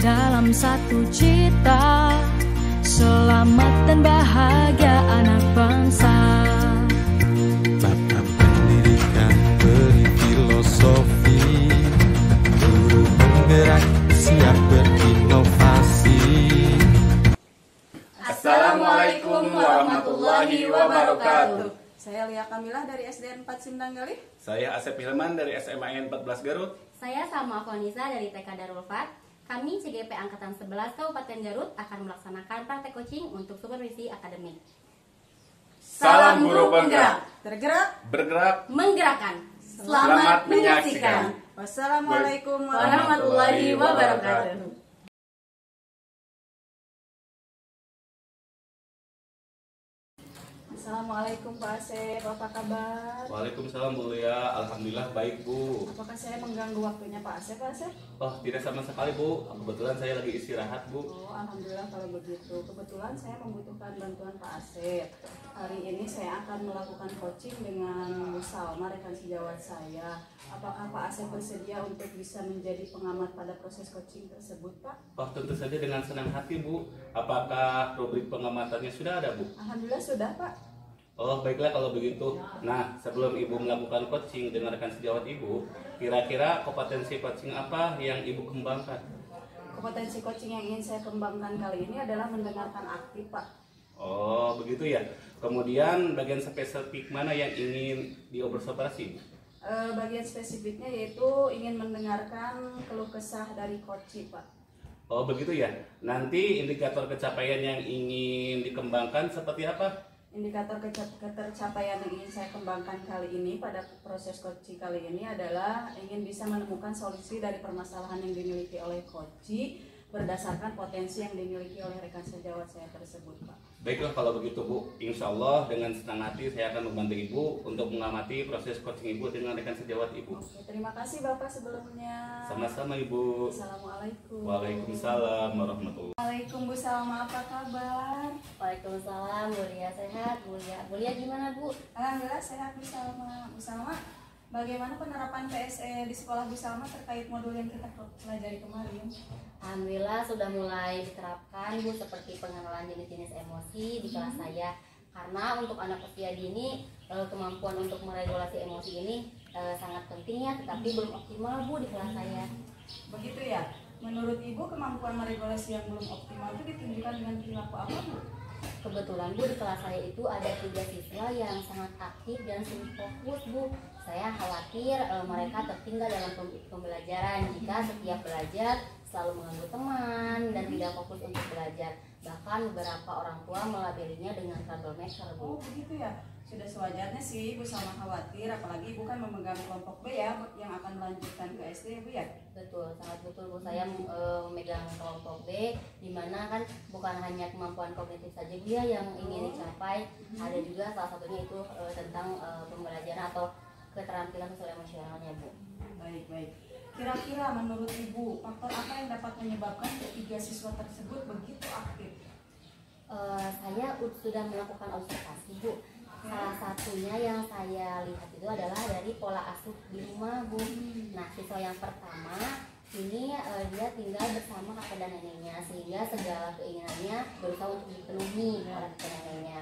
dalam satu cita, selamat dan bahagia anak bangsa. Bapak pendidikan beri filosofi, guru penggerak siap berinovasi. Assalamualaikum warahmatullahi wabarakatuh. Saya Lia Kamilah dari SDN 4 Sindang Galih. Saya Asep Hilman dari SMA 14 Garut. Saya Salma Afonisa dari TK Darul Fat. Kami CGP Angkatan 11 Kabupaten Garut akan melaksanakan praktek coaching untuk supervisi akademik. Salam guru penggerak, Tergerak, bergerak, Menggerakkan. Selamat menyaksikan. Wassalamualaikum warahmatullahi wabarakatuh. Assalamualaikum Pak Asep, apa kabar? Waalaikumsalam Bu Lia, alhamdulillah baik Bu. Apakah saya mengganggu waktunya Pak Asep, Pak Asep? Oh tidak sama sekali Bu, kebetulan saya lagi istirahat Bu. Oh, alhamdulillah kalau begitu. Kebetulan saya membutuhkan bantuan Pak Asep. Hari ini saya akan melakukan coaching dengan Bu Salma, rekan sejawat saya. Apakah Pak Asep bersedia untuk bisa menjadi pengamat pada proses coaching tersebut, Pak? Oh tentu saja dengan senang hati Bu. Apakah rubrik pengamatannya sudah ada Bu? Alhamdulillah sudah Pak. Oh baiklah kalau begitu. Nah sebelum Ibu melakukan coaching dengan rekan sejawat Ibu, kira-kira kompetensi coaching apa yang Ibu kembangkan? Kompetensi coaching yang ingin saya kembangkan kali ini adalah mendengarkan aktif, Pak. Oh begitu ya. Kemudian bagian spesifik mana yang ingin diobservasi? Bagian spesifiknya yaitu ingin mendengarkan keluh kesah dari coach, Pak. Oh begitu ya. Nanti indikator kecapaian yang ingin dikembangkan seperti apa? Indikator ketercapaian yang ingin saya kembangkan kali ini pada proses coaching kali ini adalah ingin bisa menemukan solusi dari permasalahan yang dimiliki oleh coach berdasarkan potensi yang dimiliki oleh rekan sejawat saya tersebut, Pak. Baiklah kalau begitu Bu, insya Allah dengan senang hati saya akan membantu Ibu untuk mengamati proses coaching Ibu dengan rekan sejawat Ibu. Oke, terima kasih Bapak sebelumnya. Sama-sama Ibu. Assalamualaikum. Waalaikumsalam warahmatullahi. Waalaikumsalam Bu Salma, apa kabar? Waalaikumsalam, Bu Lia sehat. Bu Lia gimana Bu? Alhamdulillah sehat Bu Salma. Bu Salma, bagaimana penerapan PSE di sekolah Bu Salma terkait modul yang kita pelajari kemarin? Alhamdulillah sudah mulai diterapkan Bu, seperti pengenalan jenis-jenis emosi di kelas saya. Karena untuk anak usia dini kemampuan untuk meregulasi emosi ini sangat penting ya, tetapi belum optimal Bu di kelas saya. Begitu ya. Menurut Ibu kemampuan meregulasi yang belum optimal itu ditunjukkan dengan perilaku apa Bu? Kebetulan Bu di kelas saya itu ada 3 siswa yang sangat aktif dan sulit fokus Bu. Saya khawatir mereka tertinggal dalam pembelajaran jika setiap belajar selalu mengganggu teman dan tidak fokus untuk belajar. Bahkan beberapa orang tua melabelinya dengan troublemaker Bu. Oh begitu ya. Sudah sewajarnya sih Ibu Salma khawatir, apalagi Ibu kan memegang kelompok B ya yang akan melanjutkan ke SD ya Bu ya? Betul, sangat betul Bu. Saya memegang kelompok B, di mana kan bukan hanya kemampuan kognitif saja Bu ya yang ingin dicapai, ada juga salah satunya itu tentang pembelajaran atau keterampilan sosial emosionalnya Bu. Baik. Kira-kira menurut Ibu faktor apa yang dapat menyebabkan ketiga siswa tersebut begitu aktif? Saya sudah melakukan observasi Bu. Salah satunya yang saya lihat itu adalah dari pola asuh di rumah Bu. Nah siswa yang pertama ini dia tinggal bersama kakek dan neneknya, sehingga segala keinginannya berusaha untuk dipenuhi oleh kakek dan neneknya,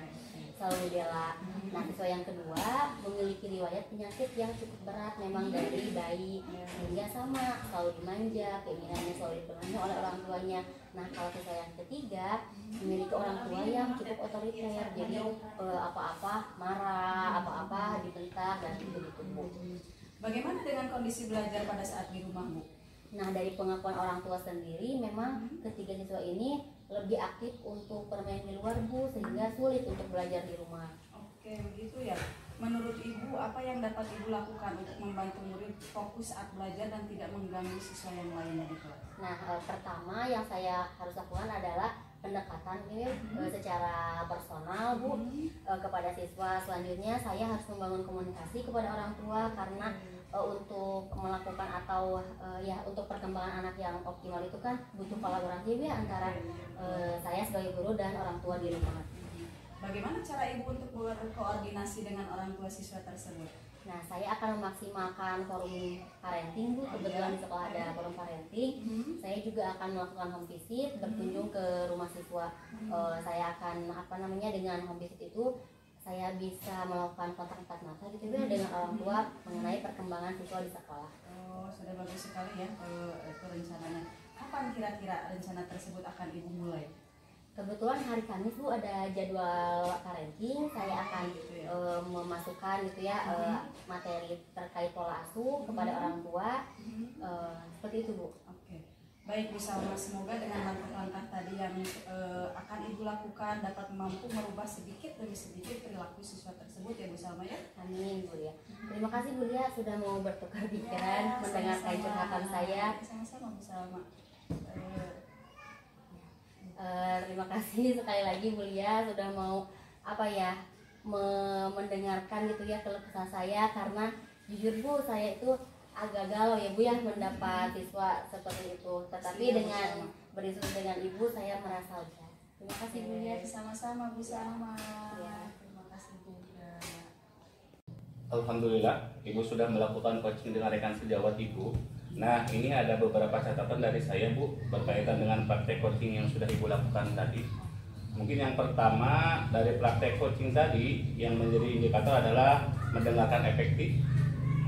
selalu dibela. Nah siswa yang kedua memiliki riwayat penyakit yang cukup berat memang dari bayi, sehingga sama selalu dimanja, keinginannya selalu dipenuhi oleh orang tuanya. Nah kalau siswa yang ketiga memiliki orang tua yang cukup otoriter, jadi apa-apa marah, apa-apa dibentak dan begitu Bu. Bagaimana dengan kondisi belajar pada saat di rumah Bu? Nah dari pengakuan orang tua sendiri memang ketiga siswa ini lebih aktif untuk bermain di luar Bu, sehingga sulit untuk belajar di rumah. Oke begitu ya. Menurut Ibu apa yang dapat Ibu lakukan untuk membantu murid fokus saat belajar dan tidak mengganggu siswa yang lainnya di kelas? Nah pertama yang saya harus lakukan adalah pendekatan ini secara personal Bu kepada siswa. Selanjutnya saya harus membangun komunikasi kepada orang tua, karena untuk melakukan atau ya untuk perkembangan anak yang optimal itu kan butuh kolaborasi ya antara saya sebagai guru dan orang tua di rumah. Bagaimana cara Ibu untuk berkoordinasi dengan orang tua siswa tersebut? Nah, saya akan memaksimalkan forum parenting Bu. Kebetulan di sekolah ada forum parenting. Saya saya juga akan melakukan home visit, berkunjung ke rumah siswa. Saya akan dengan home visit itu saya bisa melakukan kontak empat mata gitu ya dengan orang tua mengenai perkembangan siswa di sekolah. Oh, sudah bagus sekali ya itu rencananya. Kapan kira-kira rencana tersebut akan Ibu mulai? Kebetulan hari Kamis Bu ada jadwal parenting, saya akan memasukkan gitu ya materi terkait pola asuh kepada orang tua, seperti itu Bu. Oke. Baik Bu Salma, semoga dengan langkah-langkah tadi yang akan Ibu lakukan dapat mampu merubah sedikit demi sedikit perilaku siswa tersebut ya Bu Salma ya. Amin Bu Lia. Terima kasih Bu Lia sudah mau bertukar pikiran mendengarkan curhatan saya. Sama-sama Bu Salma. Terima kasih sekali lagi Bu Lia sudah mau mendengarkan gitu ya keluh kesah saya, karena jujur Bu saya itu agak galau ya Bu ya mendapat siswa seperti itu, tetapi dengan berdiskusi dengan Ibu saya merasa lega. Terima kasih Bu Lia. Sama-sama Bu Salma. Ya. Terima kasih Bu. Alhamdulillah, Ibu sudah melakukan coaching dengan rekan sejawat Ibu. Nah, ini ada beberapa catatan dari saya Bu berkaitan dengan praktek coaching yang sudah Ibu lakukan tadi. Mungkin yang pertama dari praktek coaching tadi yang menjadi indikator adalah mendengarkan efektif.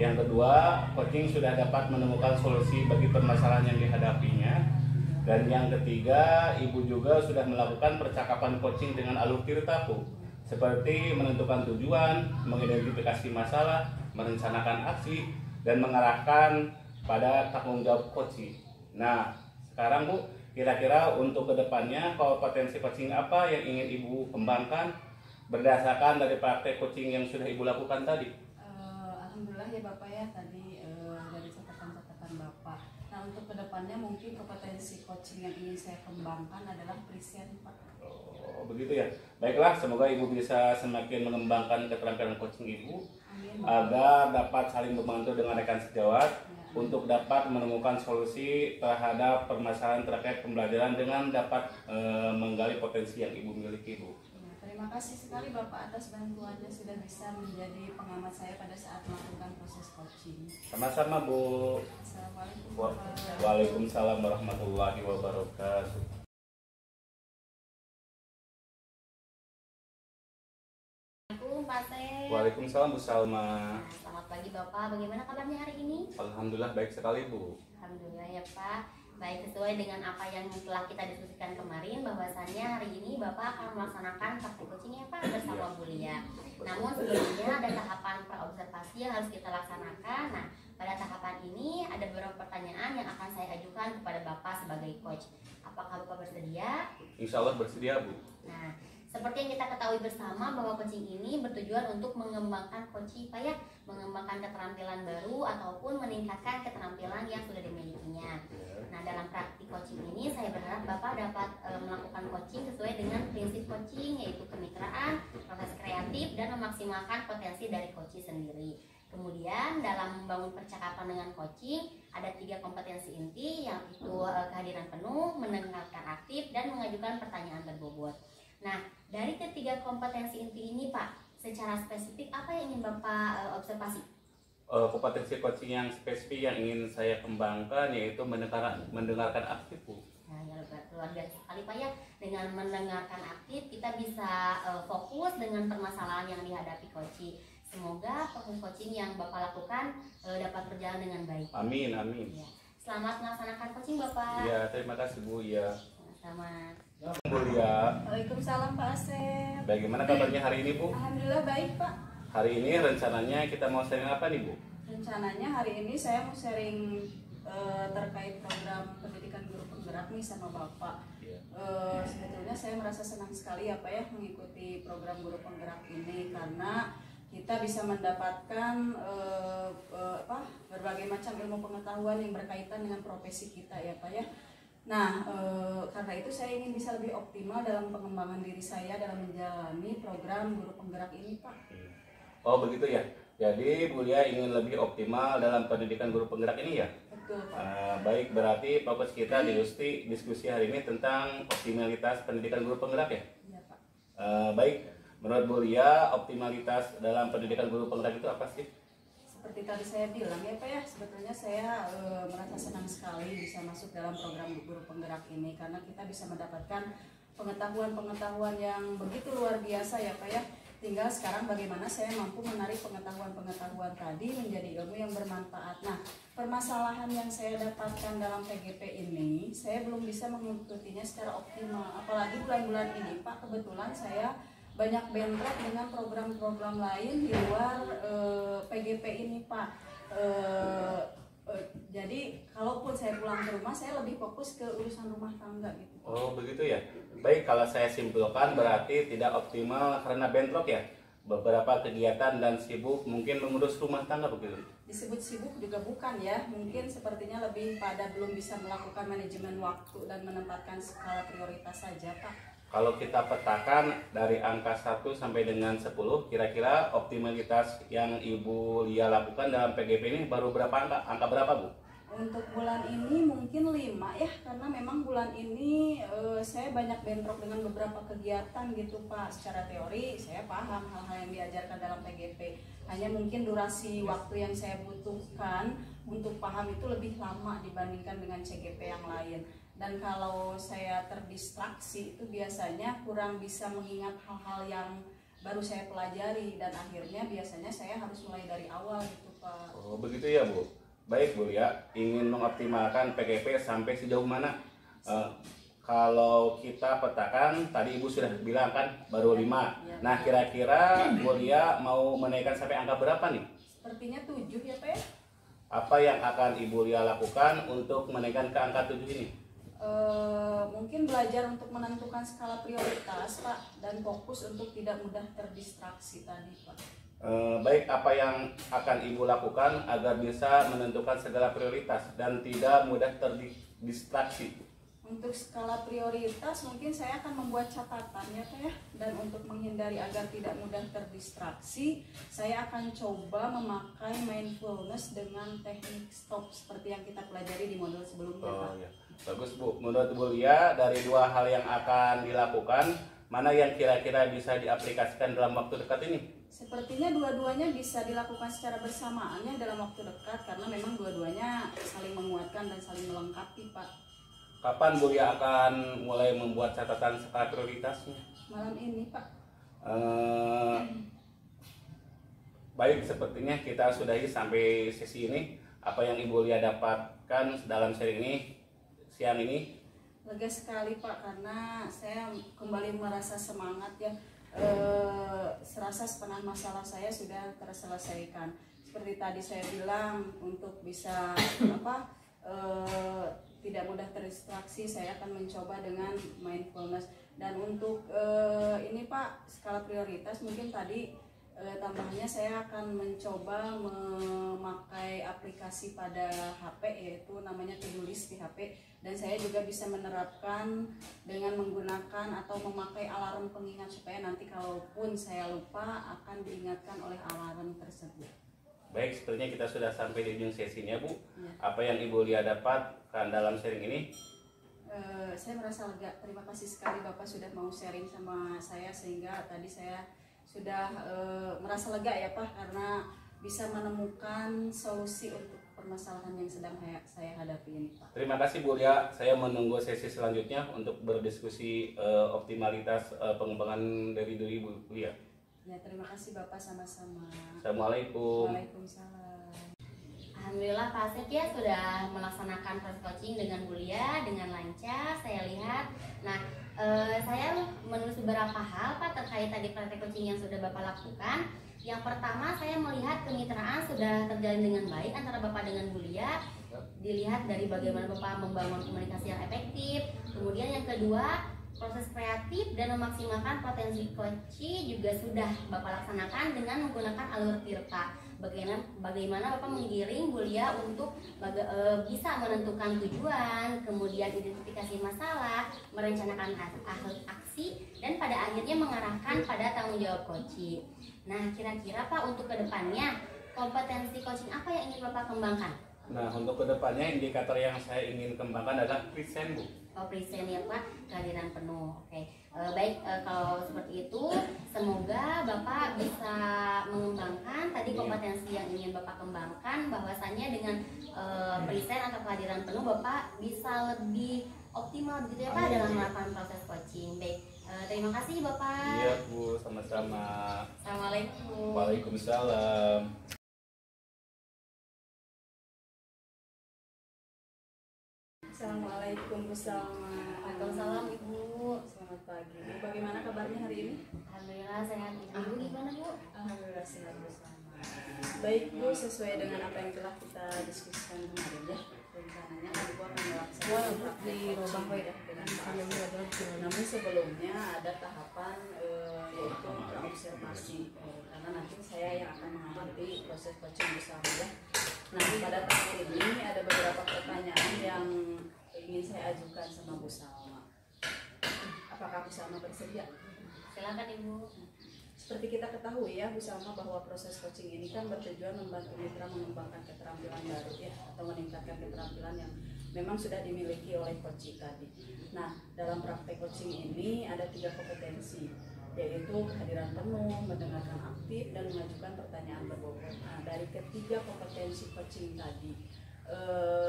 Yang kedua, coaching sudah dapat menemukan solusi bagi permasalahan yang dihadapinya. Dan yang ketiga, Ibu juga sudah melakukan percakapan coaching dengan alur tirta Bu, seperti menentukan tujuan, mengidentifikasi masalah, merencanakan aksi, dan mengarahkan pada tanggung jawab coaching. Nah, sekarang Bu, kira-kira untuk kedepannya kompetensi coaching apa yang ingin Ibu kembangkan berdasarkan dari praktek coaching yang sudah Ibu lakukan tadi? Alhamdulillah ya Bapak ya, tadi dari catatan-catatan Bapak. Nah, untuk kedepannya mungkin kompetensi coaching yang ingin saya kembangkan adalah present Pak. Oh, begitu ya. Baiklah, semoga Ibu bisa semakin mengembangkan keterampilan coaching Ibu. Amin. Agar dapat saling membantu dengan rekan sejawat untuk dapat menemukan solusi terhadap permasalahan terkait pembelajaran dengan dapat menggali potensi yang Ibu miliki Bu. Ya, terima kasih sekali Bapak atas bantuannya sudah bisa menjadi pengamat saya pada saat melakukan proses coaching. Sama-sama Bu. Assalamualaikum Bapak. Waalaikumsalam warahmatullahi wabarakatuh. Pak Sep. Waalaikumsalam Bu Salma. Selamat pagi Bapak, bagaimana kabarnya hari ini? Alhamdulillah baik sekali Bu. Alhamdulillah ya Pak. Baik, sesuai dengan apa yang telah kita diskusikan kemarin, bahwasannya hari ini Bapak akan melaksanakan praktik coaching ya Pak bersama Bu Lia. Namun sebelumnya ada tahapan praobservasi yang harus kita laksanakan. Nah, pada tahapan ini ada beberapa pertanyaan yang akan saya ajukan kepada Bapak sebagai coach. Apakah Bapak bersedia? Insya Allah bersedia Bu. Nah, seperti yang kita ketahui bersama bahwa coaching ini bertujuan untuk mengembangkan coaching Pak ya, mengembangkan keterampilan baru ataupun meningkatkan keterampilan yang sudah dimilikinya. Nah, dalam praktik coaching ini saya berharap Bapak dapat melakukan coaching sesuai dengan prinsip coaching, yaitu kemitraan, proses kreatif, dan memaksimalkan potensi dari coaching sendiri. Kemudian dalam membangun percakapan dengan coaching ada 3 kompetensi inti, yaitu kehadiran penuh, mendengarkan aktif, dan mengajukan pertanyaan berbobot. Nah, dari ketiga kompetensi inti ini Pak, secara spesifik apa yang ingin Bapak observasi? Kompetensi coaching yang spesifik yang ingin saya kembangkan yaitu mendengarkan aktif Bu. Nah, ya luar biasa sekali Pak ya. Dengan mendengarkan aktif kita bisa fokus dengan permasalahan yang dihadapi coaching. Semoga proses coaching yang Bapak lakukan dapat berjalan dengan baik. Amin, amin. Ya. Selamat melaksanakan coaching Bapak. Ya, terima kasih Bu ya. Sama-sama. Bu ya. Waalaikumsalam Pak Asep. Bagaimana kabarnya hari ini Bu? Alhamdulillah baik Pak. Hari ini rencananya kita mau sharing apa nih Bu? Rencananya hari ini saya mau sharing terkait program pendidikan guru penggerak nih sama Bapak. Sebetulnya saya merasa senang sekali ya Pak ya mengikuti program guru penggerak ini, karena kita bisa mendapatkan berbagai macam ilmu pengetahuan yang berkaitan dengan profesi kita ya Pak ya. Nah, karena itu saya ingin bisa lebih optimal dalam pengembangan diri saya dalam menjalani program guru penggerak ini Pak. Oh begitu ya. Jadi Bu Lia ingin lebih optimal dalam pendidikan guru penggerak ini ya? Betul Pak. Baik, berarti fokus kita di diskusi hari ini tentang optimalitas pendidikan guru penggerak ya? Iya Pak. Baik, menurut Bu Lia optimalitas dalam pendidikan guru penggerak itu apa sih? Seperti tadi saya bilang ya Pak ya, sebetulnya saya merasa senang sekali sekali bisa masuk dalam program guru penggerak ini, karena kita bisa mendapatkan pengetahuan-pengetahuan yang begitu luar biasa ya Pak ya. Tinggal sekarang bagaimana saya mampu menarik pengetahuan-pengetahuan tadi menjadi ilmu yang bermanfaat. Nah, permasalahan yang saya dapatkan dalam PGP ini, saya belum bisa mengikutinya secara optimal. Apalagi bulan-bulan ini Pak, kebetulan saya banyak bentrok dengan program-program lain di luar PGP ini Pak. Jadi kalaupun saya pulang ke rumah, saya lebih fokus ke urusan rumah tangga gitu. Oh begitu ya. Baik, kalau saya simpulkan berarti tidak optimal karena bentrok ya. Beberapa kegiatan dan sibuk mungkin mengurus rumah tangga begitu. Disebut sibuk juga bukan ya, mungkin sepertinya lebih pada belum bisa melakukan manajemen waktu dan menempatkan skala prioritas saja Pak. Kalau kita petakan dari angka 1 sampai dengan 10, kira-kira optimalitas yang Ibu Lia lakukan dalam PGP ini baru berapa angka? Angka berapa Bu? Untuk bulan ini mungkin 5 ya, karena memang bulan ini saya banyak bentrok dengan beberapa kegiatan gitu Pak. Secara teori saya paham hal-hal yang diajarkan dalam PGP, hanya mungkin durasi waktu yang saya butuhkan untuk paham itu lebih lama dibandingkan dengan CGP yang lain. Dan kalau saya terdistraksi itu biasanya kurang bisa mengingat hal-hal yang baru saya pelajari, dan akhirnya biasanya saya harus mulai dari awal gitu Pak. Oh begitu ya Bu. Baik Bu Lia, ingin mengoptimalkan PGP sampai sejauh mana? Kalau kita petakan, tadi Ibu sudah bilang kan baru 5. Ya. Nah kira-kira Bu Lia mau menaikkan sampai angka berapa nih? Sepertinya 7 ya Pak ya? Apa yang akan Ibu Lia lakukan untuk menaikkan ke angka 7 ini? Mungkin belajar untuk menentukan skala prioritas Pak, dan fokus untuk tidak mudah terdistraksi tadi Pak. Baik, apa yang akan Ibu lakukan agar bisa menentukan segala prioritas dan tidak mudah terdistraksi? Untuk skala prioritas mungkin saya akan membuat catatan ya Pak ya, dan untuk menghindari agar tidak mudah terdistraksi, saya akan coba memakai mindfulness dengan teknik stop seperti yang kita pelajari di modul sebelumnya Pak. Ya. Bagus Bu, menurut Bu Lia dari 2 hal yang akan dilakukan, mana yang kira-kira bisa diaplikasikan dalam waktu dekat ini? Sepertinya dua-duanya bisa dilakukan secara bersamaannya dalam waktu dekat, karena memang dua-duanya saling menguatkan dan saling melengkapi Pak. Kapan Bu Lia akan mulai membuat catatan skala prioritasnya? Malam ini Pak. Baik, sepertinya kita sudahi sampai sesi ini. Apa yang Ibu Lia dapatkan dalam seri ini, siang ini? Lega sekali Pak, karena saya kembali merasa semangat ya. Serasa setengah masalah saya sudah terselesaikan. Seperti tadi saya bilang, untuk bisa tidak mudah terdistraksi, saya akan mencoba dengan mindfulness. Dan untuk ini Pak, skala prioritas mungkin tadi tambahannya saya akan mencoba memakai aplikasi pada HP, yaitu namanya To-do List di HP, dan saya juga bisa menerapkan dengan menggunakan atau memakai alarm pengingat supaya nanti kalaupun saya lupa akan diingatkan oleh alarm tersebut. Baik, sepertinya kita sudah sampai di ujung sesinya Bu. Ya. Apa yang Ibu Lia dapatkan dalam sharing ini? Saya merasa lega. Terima kasih sekali Bapak sudah mau sharing sama saya, sehingga tadi saya sudah merasa lega ya Pak, karena bisa menemukan solusi untuk permasalahan yang sedang saya hadapi ini Pak. Terima kasih Bu Lia. Saya menunggu sesi selanjutnya untuk berdiskusi optimalitas pengembangan dari diri Bu Lia. Ya, terima kasih Bapak, sama-sama. Assalamualaikum. Waalaikumsalam. Alhamdulillah Pak Asep ya sudah melaksanakan proses coaching dengan Bu Lia dengan lancar, saya lihat. Nah, saya menulis beberapa hal Pak terkait tadi praktek coaching yang sudah Bapak lakukan. Yang pertama, saya melihat kemitraan sudah terjalin dengan baik antara Bapak dengan Bu Lia. Dilihat dari bagaimana Bapak membangun komunikasi yang efektif. Kemudian yang kedua, proses kreatif dan memaksimalkan potensi coaching juga sudah Bapak laksanakan dengan menggunakan alur tirta. Bagaimana Bapak menggiring Bu Lia untuk bisa menentukan tujuan, kemudian identifikasi masalah, merencanakan aksi, dan pada akhirnya mengarahkan pada tanggung jawab coaching. Nah, kira-kira Pak untuk kedepannya kompetensi coaching apa yang ingin Bapak kembangkan? Nah, untuk kedepannya indikator yang saya ingin kembangkan adalah present, Bu. Oh, present ya Pak, kehadiran penuh. Oke, baik, kalau seperti itu semoga Bapak bisa mengembangkan tadi kompetensi yang ingin Bapak kembangkan, bahwasannya dengan present atau kehadiran penuh Bapak bisa lebih optimal begitu ya Pak dalam melakukan proses coaching. Baik, terima kasih Bapak. Iya Bu, sama-sama. Assalamualaikum. Waalaikumsalam. Assalamualaikum Bu Salma. Waalaikumsalam Ibu. Selamat pagi. Bu, bagaimana kabarnya hari ini? Alhamdulillah sehat. Ibu gimana Bu? Alhamdulillah sehat Bu Salma. Baik Bu, sesuai dengan apa yang telah kita diskusikan kemarin ya. Rencananya Ibu akan melaksanakan praktek coaching dengan Pak. Namun sebelumnya ada tahapan yaitu observasi karena nanti saya yang akan mengamati proses coaching bersama ya. Nah, pada tahap ini ada beberapa pertanyaan yang ingin saya ajukan sama Bu Salma. Apakah Bu Salma bersedia? Silakan Ibu. Seperti kita ketahui ya Bu Salma, bahwa proses coaching ini kan bertujuan membantu mitra mengembangkan keterampilan baru ya, atau meningkatkan keterampilan yang memang sudah dimiliki oleh coach tadi. Nah, dalam praktek coaching ini ada 3 kompetensi, yaitu kehadiran penuh, mendengarkan aktif, dan mengajukan pertanyaan berbobot. Nah, dari ketiga kompetensi coaching tadi,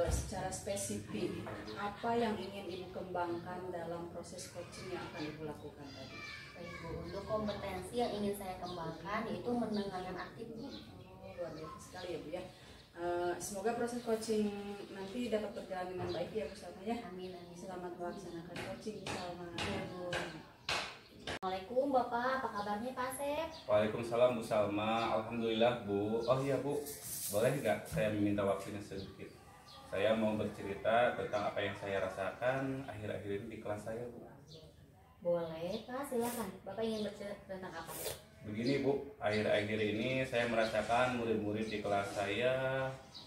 secara spesifik apa yang ingin Ibu kembangkan dalam proses coaching yang akan Ibu lakukan tadi? Baik Bu, untuk kompetensi yang ingin saya kembangkan yaitu mendengarkan aktif Bu. Luar biasa sekali ya Bu ya. Semoga proses coaching nanti dapat berjalan dengan baik ya Bu Salma ya. Amin amin. Selamat melaksanakan coaching Bu Salma. Ya, Bu. Assalamualaikum Bapak, apa kabarnya Pak Asep? Waalaikumsalam Bu Salma. Alhamdulillah Bu. Oh iya Bu, boleh nggak saya meminta waktunya sedikit? Saya mau bercerita tentang apa yang saya rasakan akhir-akhir ini di kelas saya Bu. Boleh Pak, silakan. Bapak ingin bercerita tentang apa? Begini Bu, akhir-akhir ini saya merasakan murid-murid di kelas saya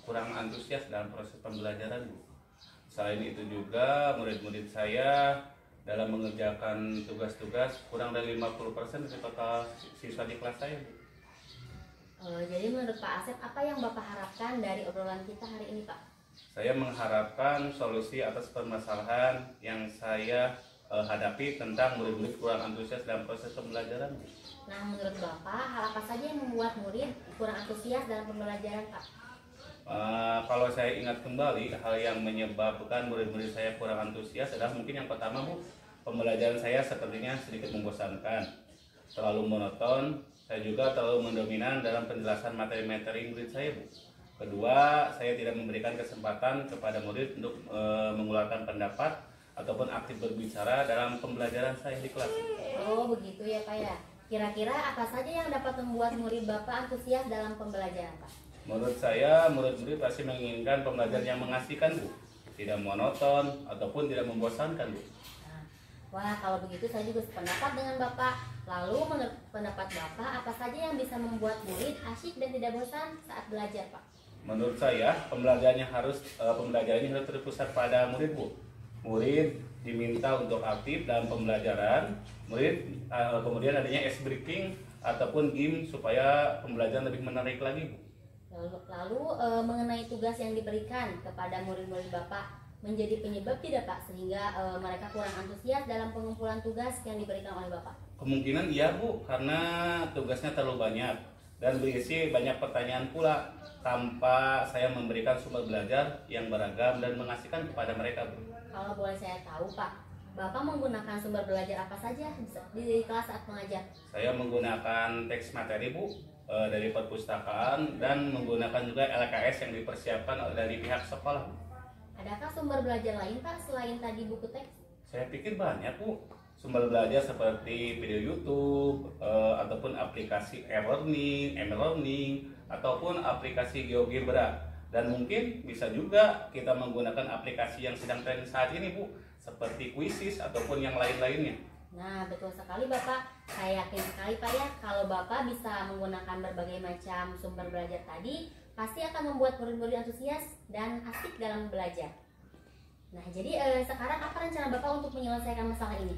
kurang antusias dalam proses pembelajaran Bu. Selain itu juga murid-murid saya dalam mengerjakan tugas-tugas kurang dari 50% dari total siswa di kelas saya Bu. Jadi menurut Pak Asep, apa yang Bapak harapkan dari obrolan kita hari ini Pak? Saya mengharapkan solusi atas permasalahan yang saya hadapi tentang murid-murid kurang antusias dalam proses pembelajaran. Nah, menurut Bapak, hal apa saja yang membuat murid kurang antusias dalam pembelajaran Pak? Kalau saya ingat kembali, hal yang menyebabkan murid-murid saya kurang antusias adalah mungkin yang pertama Bu, pembelajaran saya sepertinya sedikit membosankan, terlalu monoton. Saya juga terlalu mendominan dalam penjelasan materi-materi murid saya Bu. Kedua, saya tidak memberikan kesempatan kepada murid untuk mengeluarkan pendapat ataupun aktif berbicara dalam pembelajaran saya di kelas. Oh begitu ya Pak ya. Kira-kira apa saja yang dapat membuat murid Bapak antusias dalam pembelajaran Pak? Menurut saya, murid-murid pasti menginginkan pembelajaran yang mengasihkan Bu, tidak monoton ataupun tidak membosankan Bu. Nah, wah kalau begitu saya juga sependapat dengan Bapak. Lalu menurut pendapat Bapak, apa saja yang bisa membuat murid asyik dan tidak bosan saat belajar Pak? Menurut saya, pembelajarannya harus terpusat pada murid Bu. Murid diminta untuk aktif dalam pembelajaran. Murid kemudian adanya ice breaking ataupun game supaya pembelajaran lebih menarik lagi Bu. Lalu mengenai tugas yang diberikan kepada murid-murid Bapak menjadi penyebab tidak Pak sehingga mereka kurang antusias dalam pengumpulan tugas yang diberikan oleh Bapak? Kemungkinan iya Bu, karena tugasnya terlalu banyak dan berisi banyak pertanyaan pula tanpa saya memberikan sumber belajar yang beragam dan mengasihkan kepada mereka Bu. Kalau boleh saya tahu Pak, Bapak menggunakan sumber belajar apa saja di kelas saat mengajar? Saya menggunakan teks materi Bu dari perpustakaan dan menggunakan juga LKS yang dipersiapkan dari pihak sekolah. Adakah sumber belajar lain Pak selain tadi buku teks? Saya pikir banyak Bu. Sumber belajar seperti video YouTube ataupun aplikasi e-learning ataupun aplikasi GeoGebra. Dan mungkin bisa juga kita menggunakan aplikasi yang sedang tren saat ini Bu, seperti Quizizz ataupun yang lain-lainnya. Nah betul sekali Bapak, saya yakin sekali Pak ya, kalau Bapak bisa menggunakan berbagai macam sumber belajar tadi, pasti akan membuat murid-murid antusias dan asik dalam belajar. Nah jadi sekarang apa rencana Bapak untuk menyelesaikan masalah ini?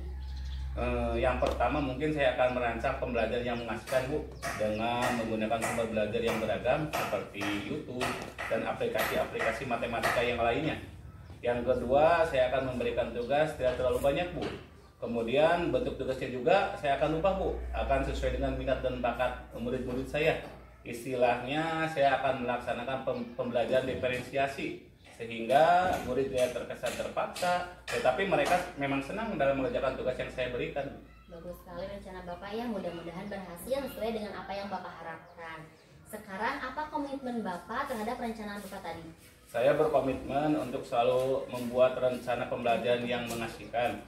Yang pertama mungkin saya akan merancang pembelajaran yang mengasihkan Bu, dengan menggunakan sumber belajar yang beragam seperti YouTube dan aplikasi-aplikasi matematika yang lainnya. Yang kedua, saya akan memberikan tugas tidak terlalu banyak Bu. Kemudian bentuk tugasnya juga saya akan ubah Bu, akan sesuai dengan minat dan bakat murid-murid saya. Istilahnya saya akan melaksanakan pembelajaran diferensiasi, sehingga murid tidak terkesan terpaksa, tetapi mereka memang senang dalam mengerjakan tugas yang saya berikan. Bagus sekali rencana Bapak ya, mudah-mudahan berhasil sesuai dengan apa yang Bapak harapkan. Sekarang apa komitmen Bapak terhadap rencana Bapak tadi? Saya berkomitmen untuk selalu membuat rencana pembelajaran yang mengasihkan,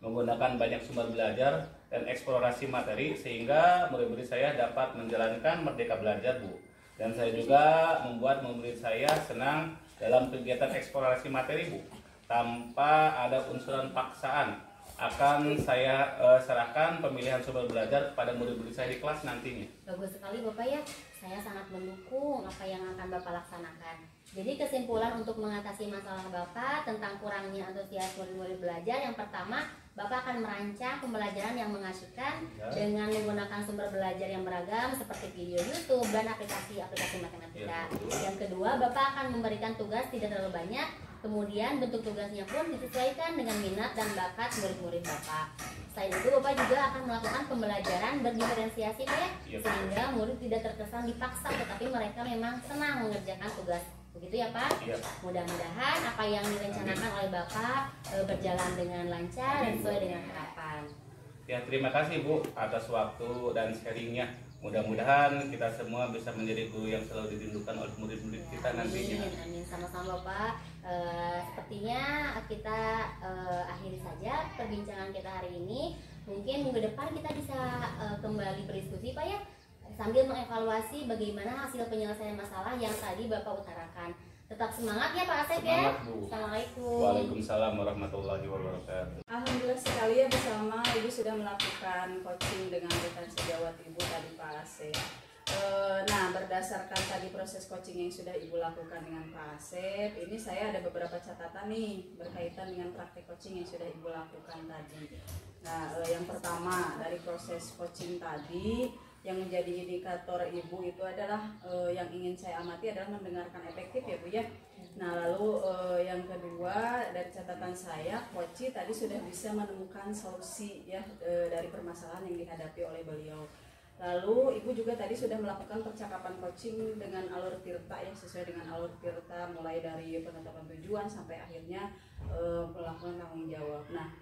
menggunakan banyak sumber belajar dan eksplorasi materi sehingga murid-murid saya dapat menjalankan merdeka belajar Bu. Dan saya juga membuat murid saya senang dalam kegiatan eksplorasi materi Bu, tanpa ada unsuran paksaan. Akan saya serahkan pemilihan sumber belajar kepada murid-murid saya di kelas nantinya. Bagus sekali Bapak ya, saya sangat mendukung apa yang akan Bapak laksanakan. Jadi kesimpulan untuk mengatasi masalah Bapak tentang kurangnya antusias murid-murid belajar, yang pertama Bapak akan merancang pembelajaran yang mengasihkan dengan menggunakan sumber belajar yang beragam seperti video YouTube dan aplikasi-aplikasi matematika. Yang kedua, Bapak akan memberikan tugas tidak terlalu banyak, kemudian bentuk tugasnya pun disesuaikan dengan minat dan bakat murid-murid Bapak. Selain itu, Bapak juga akan melakukan pembelajaran berdiferensiasi Pak ya, sehingga murid tidak terkesan dipaksa, tetapi mereka memang senang mengerjakan tugas. Begitu ya Pak? Iya. Mudah-mudahan apa yang direncanakan oleh Bapak berjalan dengan lancar dan sesuai dengan harapan. Ya, terima kasih Bu atas waktu dan sharingnya. Mudah-mudahan kita semua bisa menjadi guru yang selalu dirindukan oleh murid-murid kita nantinya. Amin, sama-sama Bapak. Sepertinya kita akhiri saja perbincangan kita hari ini. Mungkin minggu depan kita bisa kembali berdiskusi Pak ya, sambil mengevaluasi bagaimana hasil penyelesaian masalah yang tadi Bapak utarakan. Tetap semangat ya Pak Asep ya. Assalamualaikum. Waalaikumsalam warahmatullahi wabarakatuh. Alhamdulillah sekali ya bersama Ibu sudah melakukan coaching dengan rekan sejawat Ibu tadi Pak Asep. Nah, berdasarkan tadi proses coaching yang sudah Ibu lakukan dengan Pak Asep, ini saya ada beberapa catatan nih berkaitan dengan praktek coaching yang sudah Ibu lakukan tadi. Nah, yang pertama dari proses coaching tadi, yang menjadi indikator Ibu itu adalah yang ingin saya amati adalah mendengarkan efektif ya Bu ya. Nah lalu yang kedua dari catatan saya, Koci tadi sudah bisa menemukan solusi ya dari permasalahan yang dihadapi oleh beliau. Lalu Ibu juga tadi sudah melakukan percakapan coaching dengan alur tirta ya, sesuai dengan alur tirta mulai dari penetapan tujuan sampai akhirnya melakukan tanggung jawab. Nah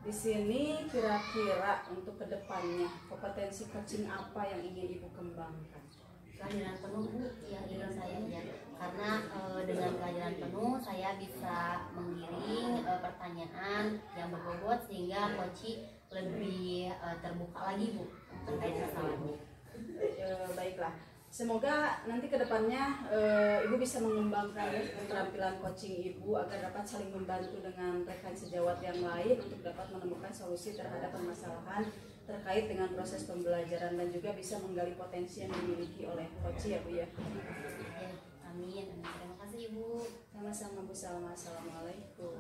di sini kira-kira untuk kedepannya kompetensi coaching apa yang ingin Ibu kembangkan? Kehadiran penuh Bu, kehadiran saya ya. Karena dengan kehadiran penuh saya bisa menggiring pertanyaan yang berbobot sehingga coaching lebih terbuka lagi Bu terkait masalah Bu. Baiklah. Semoga nanti kedepannya Ibu bisa mengembangkan keterampilan coaching Ibu agar dapat saling membantu dengan rekan sejawat yang lain untuk dapat menemukan solusi terhadap permasalahan terkait dengan proses pembelajaran dan juga bisa menggali potensi yang dimiliki oleh coach ya Bu ya. Ya, amin. Terima kasih Ibu. Sama-sama Bu Salma. Assalamualaikum.